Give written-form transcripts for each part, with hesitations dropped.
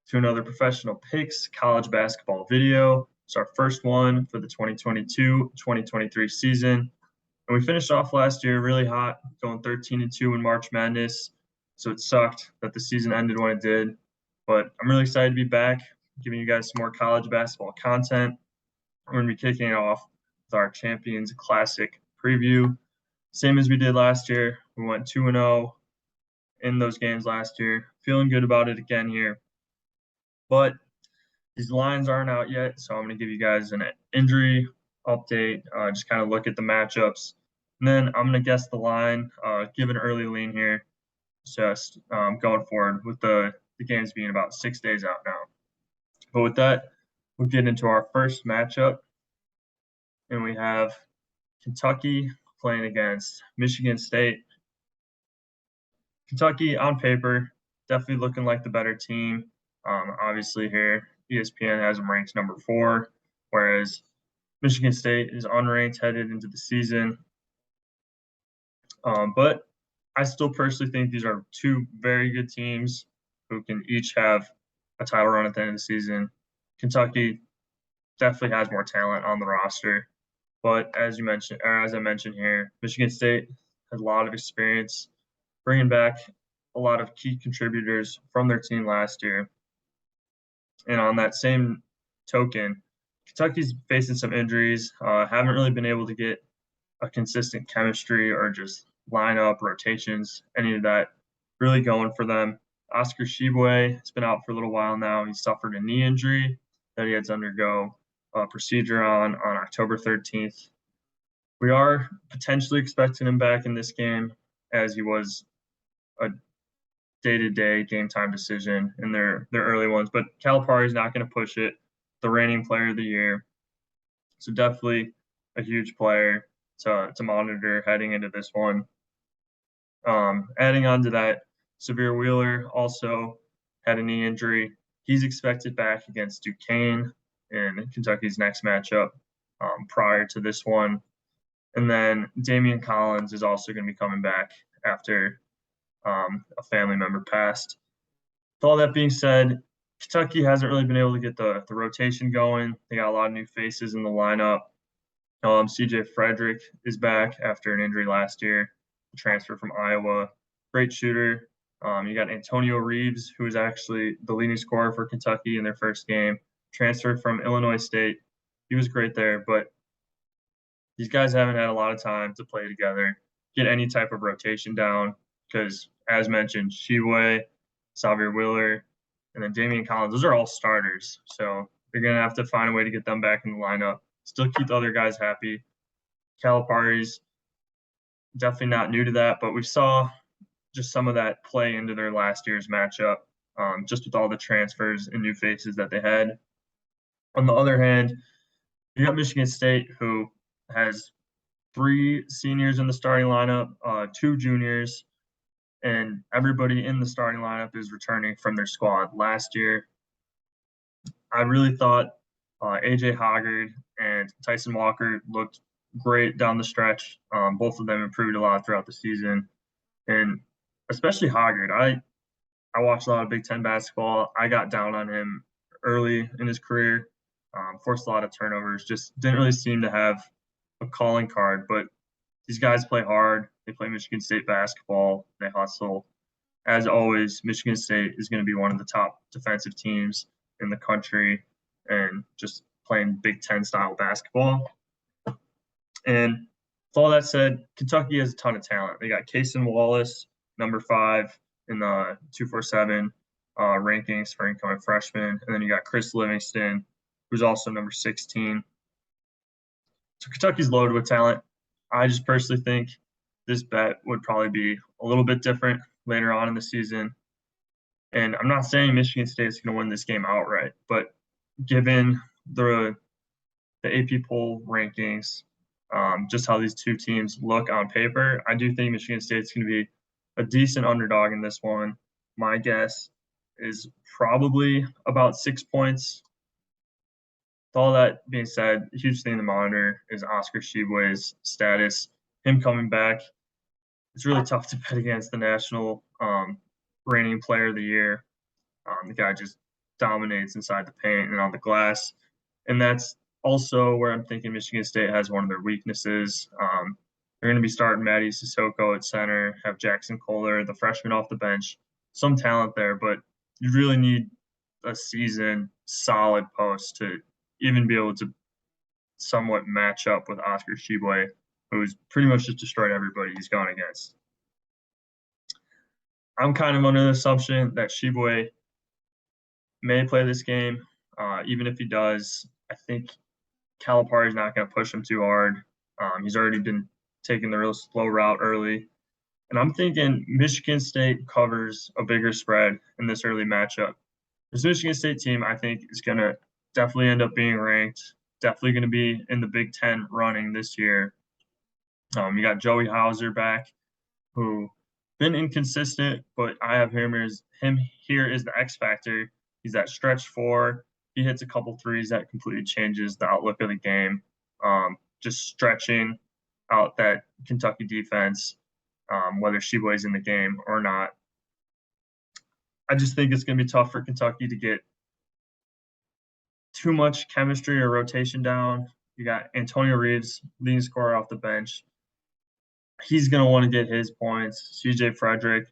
to another Professional Picks college basketball video. It's our first one for the 2022-2023 season. And we finished off last year really hot, going 13-2 in March Madness. So it sucked that the season ended when it did. But I'm really excited to be back, giving you guys some more college basketball content. We're going to be kicking it off with our Champions Classic preview. Same as we did last year. We went 2-0 in those games last year. Feeling good about it again here. But these lines aren't out yet, so I'm going to give you guys an injury update, just kind of look at the matchups. And then I'm going to guess the line, give an early lean here, just going forward with the games being about 6 days out now. But with that, we'll get into our first matchup. And we have Kentucky playing against Michigan State. Kentucky, on paper, definitely looking like the better team. Obviously here, ESPN has them ranked number 4, whereas Michigan State is unranked headed into the season. But I still personally think these are two very good teams who can each have a title run at the end of the season. Kentucky definitely has more talent on the roster. But as I mentioned here, Michigan State has a lot of experience bringing back a lot of key contributors from their team last year. And on that same token, Kentucky's facing some injuries, haven't really been able to get a consistent chemistry or just lineup, rotations, any of that really going for them. Oscar Tshiebwe has been out for a little while now. He suffered a knee injury that he had to undergo a procedure on October 13th. We are potentially expecting him back in this game, as he was a day-to-day game time decision in their early ones. But Calipari's not going to push it, the reigning player of the year. So definitely a huge player to monitor heading into this one. Adding on to that, Severe Wheeler also had a knee injury. He's expected back against Duquesne in Kentucky's next matchup prior to this one. And then Damian Collins is also going to be coming back after a family member passed. With all that being said, Kentucky hasn't really been able to get the rotation going. They got a lot of new faces in the lineup. CJ Frederick is back after an injury last year, transfer from Iowa. Great shooter. You got Antonio Reeves, who is actually the leading scorer for Kentucky in their first game, transferred from Illinois State. He was great there, but these guys haven't had a lot of time to play together, get any type of rotation down, because, as mentioned, Tshiebwe, Xavier Wheeler, and then Damian Collins, those are all starters. So they're going to have to find a way to get them back in the lineup, still keep the other guys happy. Calipari's definitely not new to that, but we saw just some of that play into their last year's matchup, just with all the transfers and new faces that they had. On the other hand, you got Michigan State, who has 3 seniors in the starting lineup, 2 juniors, and everybody in the starting lineup is returning from their squad last year. I really thought A.J. Hoggard and Tyson Walker looked great down the stretch. Both of them improved a lot throughout the season, and especially Hoggard. I watched a lot of Big Ten basketball. I got down on him early in his career, forced a lot of turnovers, just didn't really seem to have a calling card. But these guys play hard. They play Michigan State basketball. They hustle. As always, Michigan State is going to be one of the top defensive teams in the country and just playing Big Ten style basketball. And with all that said, Kentucky has a ton of talent. They got Cason Wallace, number 5 in the 247 rankings for incoming freshmen. And then you got Chris Livingston, who's also number 16. So Kentucky's loaded with talent. I just personally think this bet would probably be a little bit different later on in the season. And I'm not saying Michigan State is going to win this game outright, but given the AP poll rankings, just how these two teams look on paper, I do think Michigan State's going to be a decent underdog in this one. My guess is probably about 6 points. With all that being said, the huge thing to monitor is Oscar Tshiebwe's status. Him coming back, it's really tough to bet against the national reigning player of the year. The guy just dominates inside the paint and on the glass. And that's also where I'm thinking Michigan State has one of their weaknesses. They're going to be starting Maddie Sissoko at center, have Jackson Kohler, the freshman off the bench. Some talent there, but you really need a seasoned, solid post to even be able to somewhat match up with Oscar Tshiebwe, who's pretty much just destroyed everybody he's gone against. I'm kind of under the assumption that Tshiebwe may play this game. Even if he does, I think Calipari's not going to push him too hard. He's already been taking the real slow route early. And I'm thinking Michigan State covers a bigger spread in this early matchup. This Michigan State team, I think, is going to definitely end up being ranked, definitely going to be in the Big Ten running this year. You got Joey Hauser back, who been inconsistent, but I have him here is the X factor. He's that stretch four. He hits a couple threes that completely changes the outlook of the game. Just stretching out that Kentucky defense, whether Tshiebwe's in the game or not. I just think it's going to be tough for Kentucky to get too much chemistry or rotation down. You got Antonio Reeves, leading scorer off the bench. He's going to want to get his points. CJ Frederick,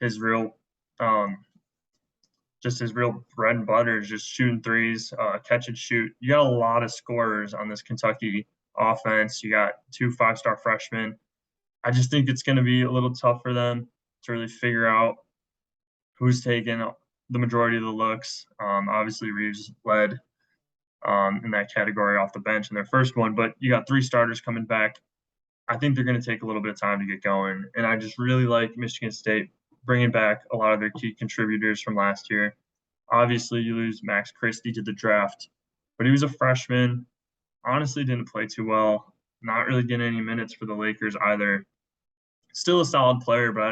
his real bread and butter is just shooting threes, catch and shoot. You got a lot of scorers on this Kentucky offense. You got 2 5-star freshmen. I just think it's going to be a little tough for them to really figure out who's taking the majority of the looks. Obviously, Reeves led in that category off the bench in their first one, but you got 3 starters coming back. I think they're going to take a little bit of time to get going. And I just really like Michigan State bringing back a lot of their key contributors from last year. Obviously, you lose Max Christie to the draft, but he was a freshman. Honestly, didn't play too well. Not really getting any minutes for the Lakers either. Still a solid player, but I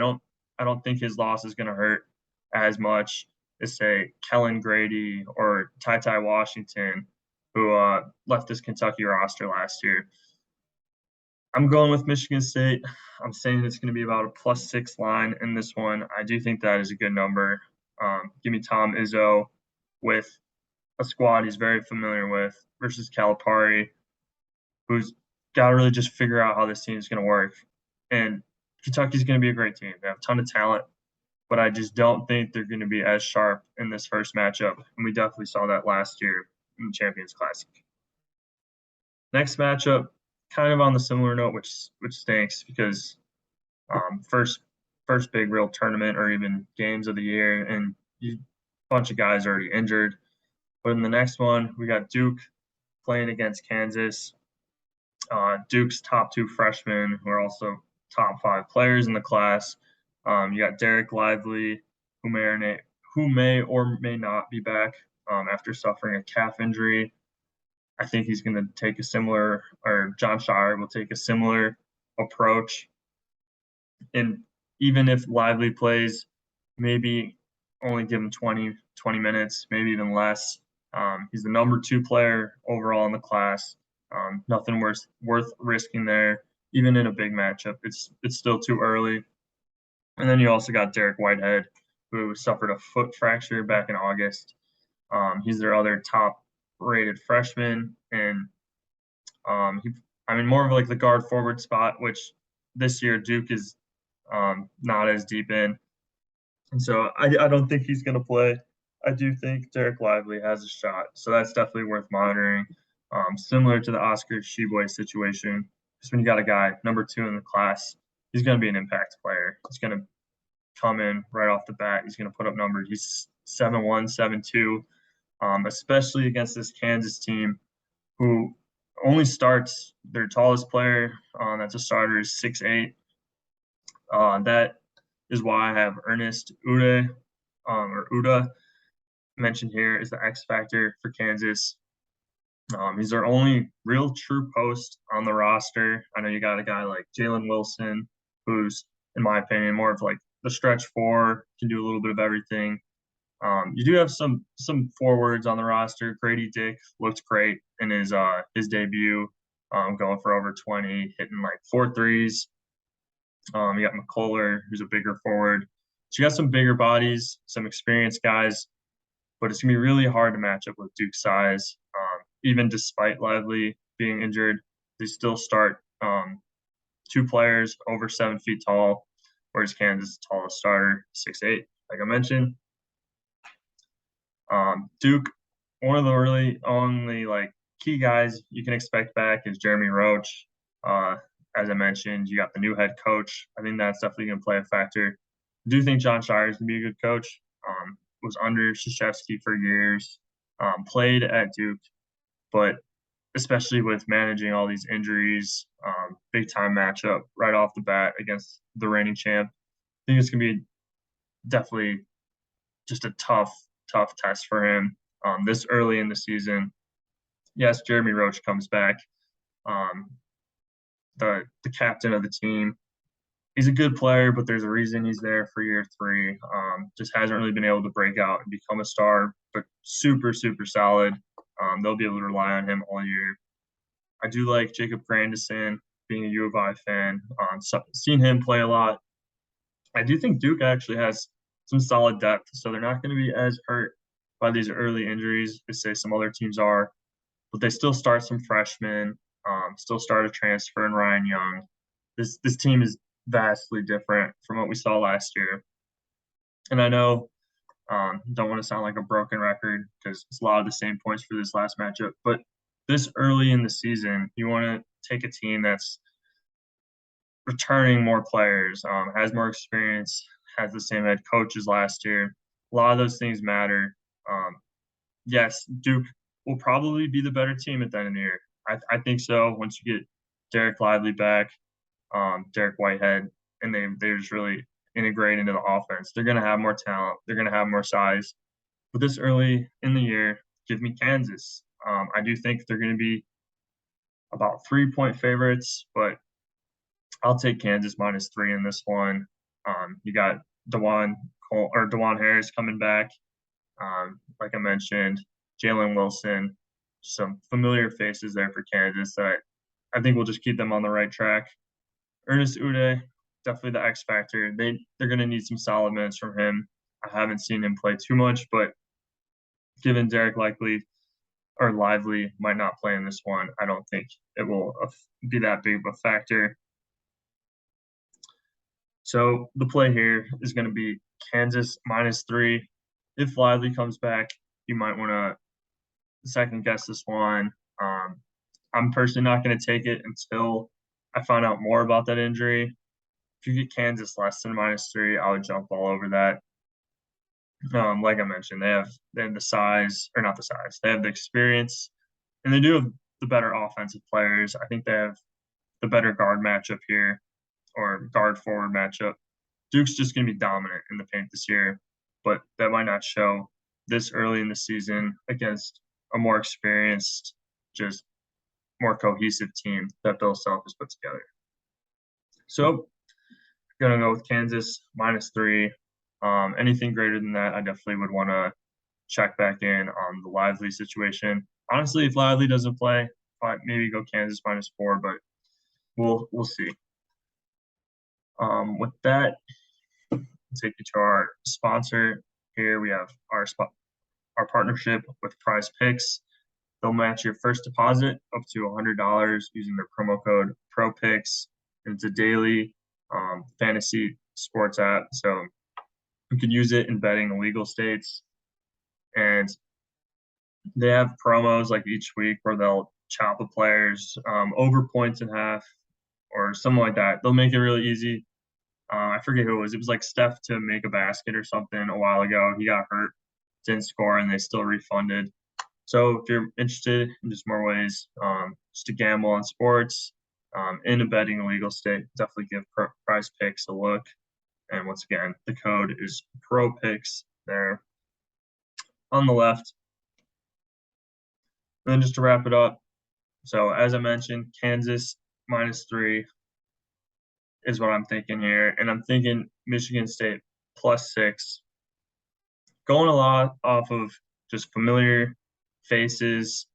don't think his loss is going to hurt as much as, say, Kellen Grady or Ty Washington, who left this Kentucky roster last year. I'm going with Michigan State. I'm saying it's going to be about a +6 line in this one. I do think that is a good number. Give me Tom Izzo with a squad he's very familiar with versus Calipari, who's got to really just figure out how this team is going to work. And Kentucky's going to be a great team. They have a ton of talent, but I just don't think they're going to be as sharp in this first matchup. And we definitely saw that last year in the Champions Classic. Next matchup, kind of on the similar note, which stinks because first big real tournament or even games of the year, and a bunch of guys already injured. But in the next one, we got Duke playing against Kansas. Duke's top 2 freshmen who are also top 5 players in the class. You got Derek Lively, who may or may not be back after suffering a calf injury. I think he's going to take John Shire will take a similar approach. And even if Lively plays, maybe only give him 20 minutes, maybe even less. He's the number 2 player overall in the class. Nothing worth risking there, even in a big matchup. It's still too early. And then you also got Derek Whitehead, who suffered a foot fracture back in August. He's their other top-rated freshman, and more of like the guard forward spot, which this year Duke is not as deep in. And so I don't think he's going to play. I do think Derek Lively has a shot, so that's definitely worth monitoring. Similar to the Oscar Tshiebwe situation, because when you got a guy number 2 in the class, he's going to be an impact player. He's going to come in right off the bat. He's going to put up numbers. He's 7'1", 7'2", especially against this Kansas team, who only starts their tallest player that's a starter is 6'8". That is why I have Ernest Uda mentioned here is the X factor for Kansas. He's their only real true post on the roster. I know you got a guy like Jalen Wilson, who's, in my opinion, more of like the stretch 4, can do a little bit of everything. You do have some forwards on the roster. Grady Dick looked great in his debut, going for over 20, hitting like 4 threes. You got McCullough, who's a bigger forward. So you got some bigger bodies, some experienced guys. but it's gonna be really hard to match up with Duke's size. Even despite Lively being injured, they still start two players over 7 feet tall, whereas Kansas' tallest starter, 6'8", like I mentioned. Duke, one of the really only key guys you can expect back is Jeremy Roach. As I mentioned, you got the new head coach. I think that's definitely going to play a factor. I do think John Shire is going to be a good coach. Was under Krzyzewski for years, played at Duke, but especially with managing all these injuries, big time matchup right off the bat against the reigning champ. I think it's going to be definitely just a tough test for him this early in the season. Yes, Jeremy Roach comes back, the captain of the team. He's a good player, but there's a reason he's there for year 3. Just hasn't really been able to break out and become a star, but super solid. They'll be able to rely on him all year. I do like Jacob Grandison, being a U of I fan. Seen him play a lot. I do think Duke actually has some solid depth, so they're not going to be as hurt by these early injuries as say some other teams are. But they still start some freshmen, still start a transfer in Ryan Young. This team is vastly different from what we saw last year. And I know, don't want to sound like a broken record because it's a lot of the same points for this last matchup, but this early in the season, you want to take a team that's returning more players, has more experience, has the same head coach as last year. A lot of those things matter. Yes, Duke will probably be the better team at the end of the year. I think so. Once you get Derek Lively back, Derek Whitehead, and they're just really integrate into the offense. They're going to have more talent. They're going to have more size. But this early in the year, give me Kansas. I do think they're going to be about 3-point favorites, but I'll take Kansas -3 in this one. You got DeJuan Harris coming back. Like I mentioned, Jalen Wilson, some familiar faces there for Kansas that I think will just keep them on the right track. Ernest Udeh, definitely the X factor. They're going to need some solid minutes from him. I haven't seen him play too much, but given Derek Lively might not play in this one, I don't think it will be that big of a factor. So the play here is going to be Kansas -3. If Lively comes back, you might want to second guess this one. I'm personally not going to take it until I find out more about that injury. If you get Kansas less than -3, I would jump all over that. Like I mentioned, they have the size, or not the size, they have the experience, and they do have the better offensive players. I think they have the better guard matchup here, or guard forward matchup. Duke's just going to be dominant in the paint this year, but that might not show this early in the season against a more experienced, just more cohesive team that Bill Self has put together. So, going to go with Kansas -3. Anything greater than that, I definitely would want to check back in on the Lively situation. Honestly, if Lively doesn't play, I'd maybe go Kansas -4, but we'll see. With that, I'll take you to our sponsor. Here we have our partnership with Prize Picks. They'll match your first deposit up to $100 using their promo code PROPICKS. And it's a daily fantasy sports app, so you can use it in betting in legal states. And they have promos like each week where they'll chop a player's over points in half or something like that. They'll make it really easy. I forget who it was. It was like Steph to make a basket or something a while ago. He got hurt, didn't score, and they still refunded. So if you're interested in just more ways just to gamble on sports in a betting illegal state, definitely give Prize Picks a look. And once again, the code is PROPICKS there on the left. And then just to wrap it up, so as I mentioned, Kansas -3 is what I'm thinking here. And I'm thinking Michigan State +6. Going a lot off of just familiar faces.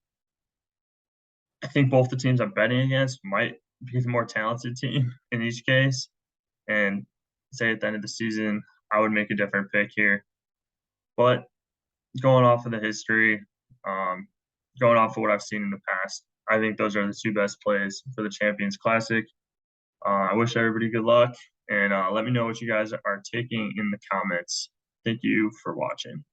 I think both the teams I'm betting against might be the more talented team in each case. And say at the end of the season, I would make a different pick here. But going off of the history, um, going off of what I've seen in the past, I think those are the two best plays for the Champions Classic. I wish everybody good luck, and let me know what you guys are taking in the comments. Thank you for watching.